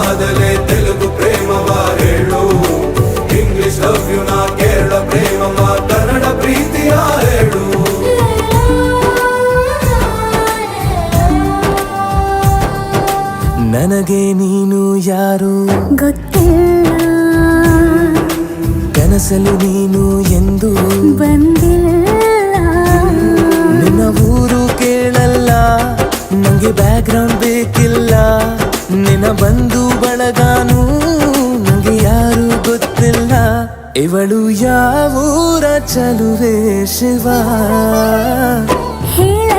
ಆದಲೆ ತೆಲುಗು ಪ್ರೇಮವ ಹೇಳು, English love you ನಾ ಕೇರಳ ಪ್ರೇಮವ ಕನ್ನಡ ಪ್ರೀತಿಯ ಹೇಳು. ನನಗೆ ನೀನು ಯಾರು ಗೊತ್ತಿಲ್ಲ, ಕನಸಲು ನೀನು ಎಂದು ಬಂದಿಲ್ಲ. ನಿನ್ನ ಊರು ಕೇಳಲ್ಲ, ನಂಗೆ ಬ್ಯಾಕ್ ಗ್ರೌಂಡ್ ಬೇಕಿಲ್ಲ. ನಿನ್ನ ಬಂಧು ಬಳಗಾನು ನಂಗೆ ಯಾರು ಗೊತ್ತಿಲ್ಲ. ಇವಳು ಯಾವೂರ ಚಲುವೆ ಶಿವ ಹೇಳ